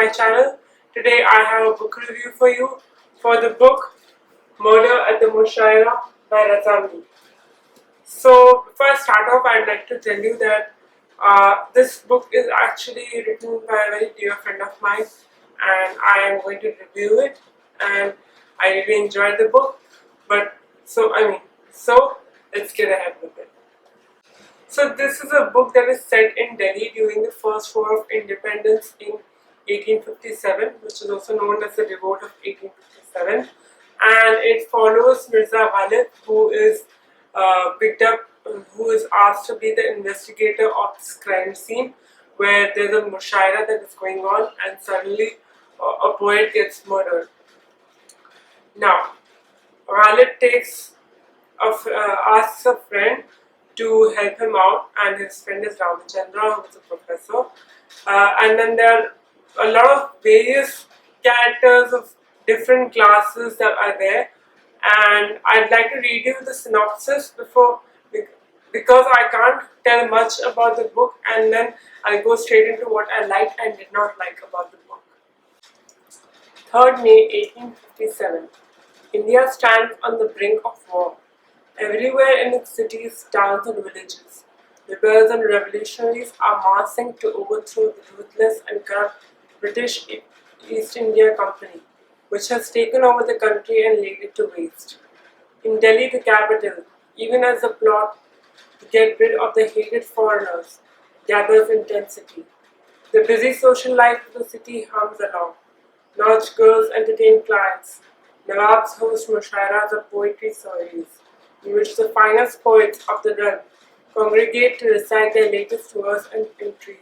my channel. Today I have a book review for you for the book Murder at the Mushaira by Razami. So before I start off, I'd like to tell you that this book is actually written by a very dear friend of mine, and I am going to review it. And I really enjoyed the book. So let's get ahead with it. So this is a book that is set in Delhi during the first war of independence in 1857, which is also known as the Revolt of 1857, and it follows Mirza Ghalib, who is who is asked to be the investigator of this crime scene, where there's a Mushaira that is going on, and suddenly a poet gets murdered. Now, Ghalib asks a friend to help him out, and his friend is Ramachandra, who is a professor. And then there are a lot of various characters of different classes that are there, and I'd like to read you the synopsis because I can't tell much about the book, and then I'll go straight into what I liked and did not like about the book. 3rd May 1857. India stands on the brink of war. Everywhere in its cities, towns and villages, rebels and revolutionaries are massing to overthrow the ruthless and corrupt British East India Company, which has taken over the country and laid it to waste. In Delhi, the capital, even as the plot to get rid of the hated foreigners gathers intensity, the busy social life of the city hums along. Lodge girls entertain clients. Nawabs host mushairas of poetry soirees, in which the finest poets of the realm congregate to recite their latest verse and intrigue.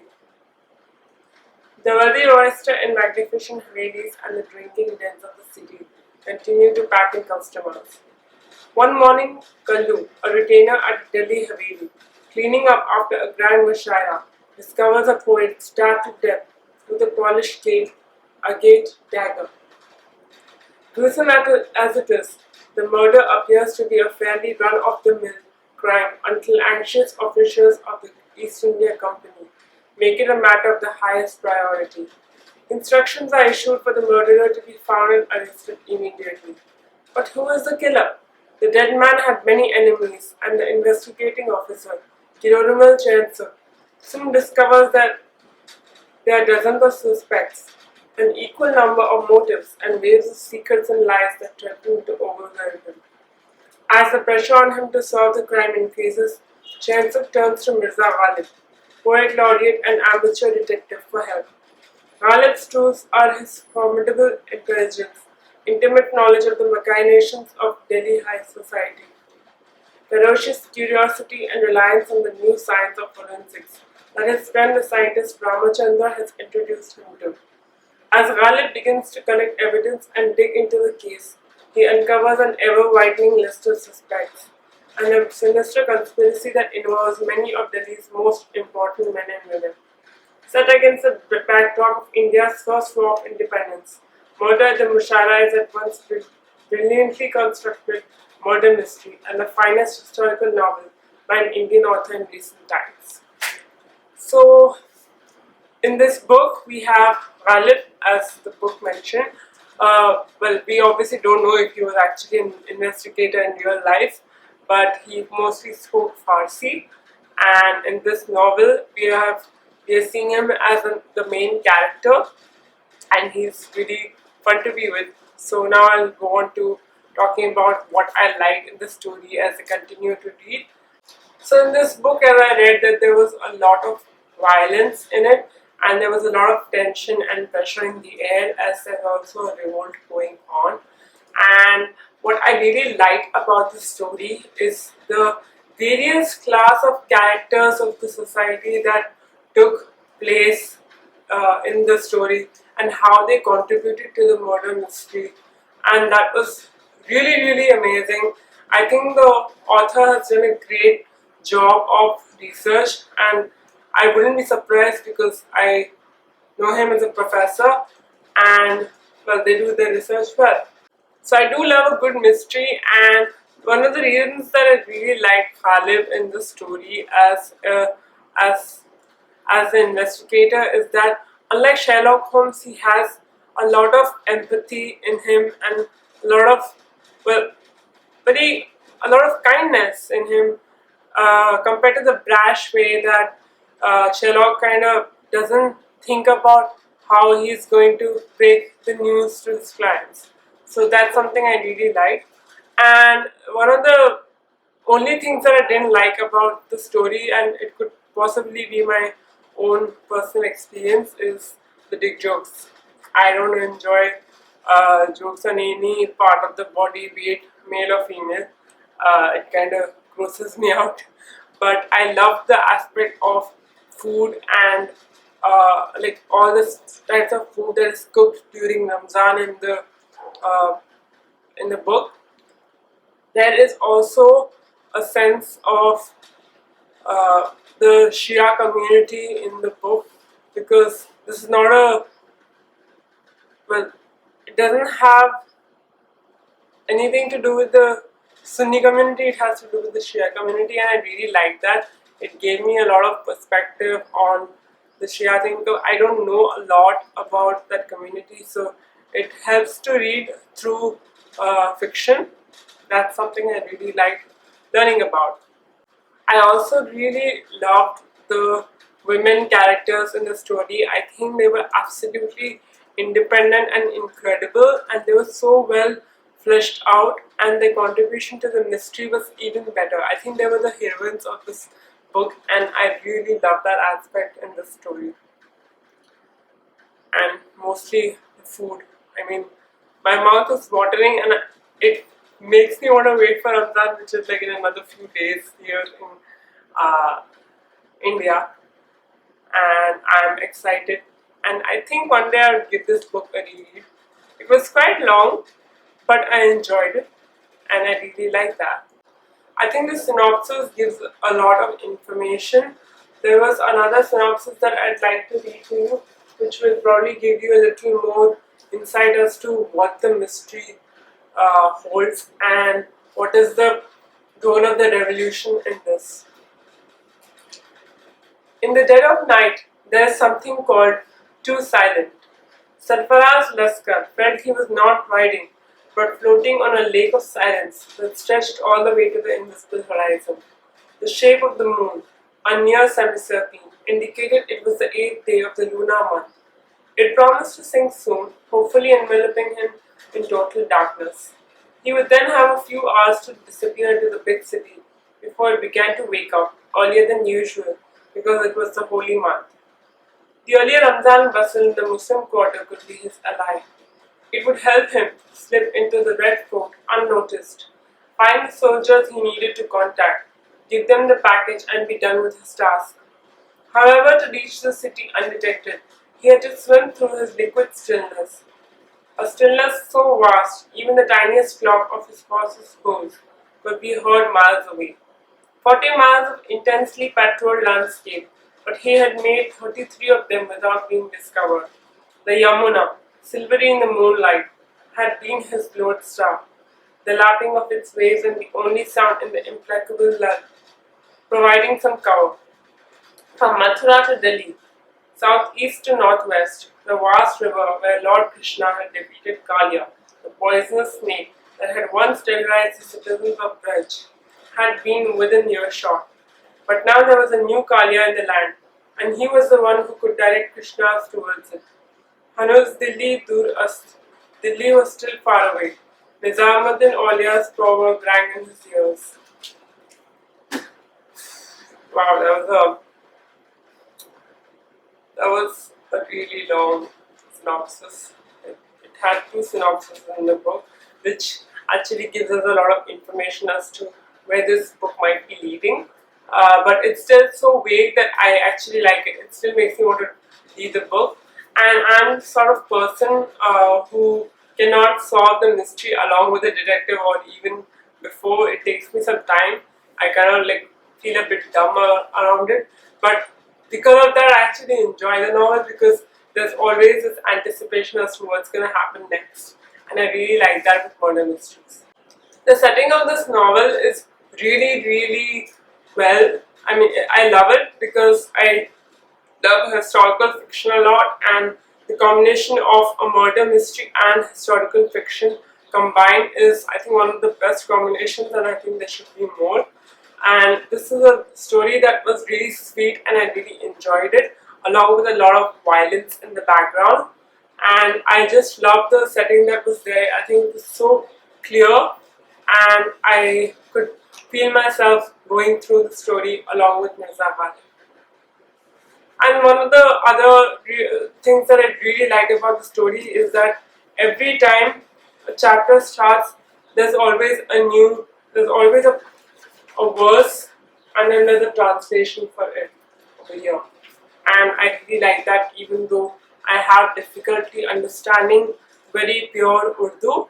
The wealthy royster and magnificent havelis and the drinking dens of the city continue to pack in customers. One morning, Kallu, a retainer at Delhi Haveli, cleaning up after a grand mushaira, discovers a poet stabbed to death with a polished agate dagger. Gruesome as it is, the murder appears to be a fairly run-of-the-mill crime until anxious officials of the East India Company make it a matter of the highest priority. Instructions are issued for the murderer to be found and arrested immediately. But who is the killer? The dead man had many enemies, and the investigating officer, Kirorumal Chansuk, soon discovers that there are dozens of suspects, an equal number of motives, and waves of secrets and lies that threaten to overwhelm him. As the pressure on him to solve the crime increases, Chansuk turns to Mirza Ghalib, poet laureate and amateur detective, for help. Ghalib's tools are his formidable intelligence, intimate knowledge of the machinations of Delhi high society, ferocious curiosity and reliance on the new science of forensics that his friend the scientist Ramachandra has introduced him to. As Ghalib begins to collect evidence and dig into the case, he uncovers an ever-widening list of suspects and a sinister conspiracy that involves many of Delhi's most important men and women. Set against the backdrop of India's first war of independence, Murder at the Mushaira is at once brilliantly constructed murder mystery and the finest historical novel by an Indian author in recent times. So, in this book, we have Ghalib, as the book mentioned. Well, we obviously don't know if he was actually an investigator in real life, but he mostly spoke Farsi. And in this novel, we are seeing him as the main character, and he's really fun to be with. So now I'll go on to talking about what I liked in the story as I continue to read. So in this book, as I read, that there was a lot of violence in it, and there was a lot of tension and pressure in the air, as there's also a revolt going on. And what I really like about the story is the various class of characters of the society that took place in the story and how they contributed to the murder mystery. And that was really amazing. I think the author has done a great job of research, and I wouldn't be surprised because I know him as a professor, and well, they do their research well. So I do love a good mystery, and one of the reasons that I really like Ghalib in the story as an investigator is that unlike Sherlock Holmes, he has a lot of empathy in him and a lot of, well, very a lot of kindness in him compared to the brash way that Sherlock kind of doesn't think about how he's going to break the news to his clients. So that's something I really like. And one of the only things that I didn't like about the story, and it could possibly be my own personal experience, is the dick jokes. I don't enjoy jokes on any part of the body, be it male or female. It kind of grosses me out. But I love the aspect of food and like all the types of food that is cooked during Ramzan uh, in the book. There is also a sense of the Shia community in the book, because this is not a, well, it doesn't have anything to do with the Sunni community, it has to do with the Shia community, and I really like that. It gave me a lot of perspective on the Shia thing, because I don't know a lot about that community, so it helps to read through fiction. That's something I really like learning about. I also really loved the women characters in the story. I think they were absolutely independent and incredible, and they were so well fleshed out, and their contribution to the mystery was even better. I think they were the heroines of this book, and I really love that aspect in the story. And mostly the food. I mean, my mouth is watering, and it makes me want to wait for Ramzan, which is like in another few days here in uh, India, and I'm excited. And I think one day I'll give this book a read. It was quite long, but I enjoyed it, and I really like that. I think the synopsis gives a lot of information. There was another synopsis that I'd like to read to you, which will probably give you a little more insight as to what the mystery holds and what is the role of the revolution in this. In the dead of night, there is something called too silent. Sarfaraz Laskar felt he was not riding, but floating on a lake of silence that stretched all the way to the invisible horizon. The shape of the moon, a near semicircle, indicated it was the 8th day of the lunar month. It promised to sink soon, hopefully enveloping him in total darkness. He would then have a few hours to disappear into the big city before he began to wake up earlier than usual because it was the holy month. The earlier Ramzan bustle in the Muslim quarter could be his ally. It would help him slip into the Red Fort unnoticed, find the soldiers he needed to contact, give them the package, and be done with his task. However, to reach the city undetected, he had to swim through his liquid stillness. A stillness so vast, even the tiniest flop of his horse's hooves could be heard miles away. 40 miles of intensely patrolled landscape, but he had made 33 of them without being discovered. The Yamuna, silvery in the moonlight, had been his lodestar, the lapping of its waves and the only sound in the implacable lull, providing some cover. From Mathura to Delhi, southeast to northwest, the vast river where Lord Krishna had defeated Kalia, the poisonous snake that had once terrorized the citizens of Braj, had been within earshot. But now there was a new Kalia in the land, and he was the one who could direct Krishna's towards it. Hanuz Dilli Dur Ast. Delhi was still far away. Nizamuddin Aulia's proverb rang in his ears. Wow, that was a really long synopsis. It had two synopses in the book, which actually gives us a lot of information as to where this book might be leading. But it's still so vague that I actually like it. It still makes me want to read the book. And I'm the sort of person who cannot solve the mystery along with the detective, or even before. It takes me some time. I kind of like feel a bit dumb around it. But because of that, I actually enjoy the novel, because there's always this anticipation as to what's going to happen next. And I really like that with murder mysteries. The setting of this novel is really, really well. I mean, I love it because I love historical fiction a lot, and the combination of a murder mystery and historical fiction combined is, I think, one of the best combinations, and I think there should be more. And this is a story that was really sweet and I really enjoyed it, along with a lot of violence in the background. And I just loved the setting that was there. I think it was so clear, and I could feel myself going through the story along with Mirza Ghalib. And one of the other things that I really liked about the story is that every time a chapter starts, there's always a verse, and then there's a translation for it over here. And I really like that, even though I have difficulty understanding very pure Urdu,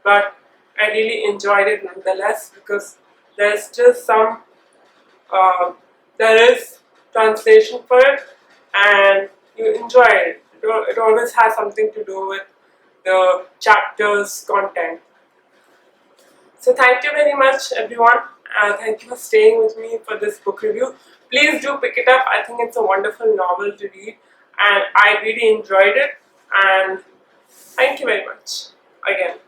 but I really enjoyed it nonetheless, because there's just some there is translation for it, and you enjoy it. It always has something to do with the chapter's content. So thank you very much, everyone. Thank you for staying with me for this book review. Please do pick it up. I think it's a wonderful novel to read, and I really enjoyed it. And thank you very much again.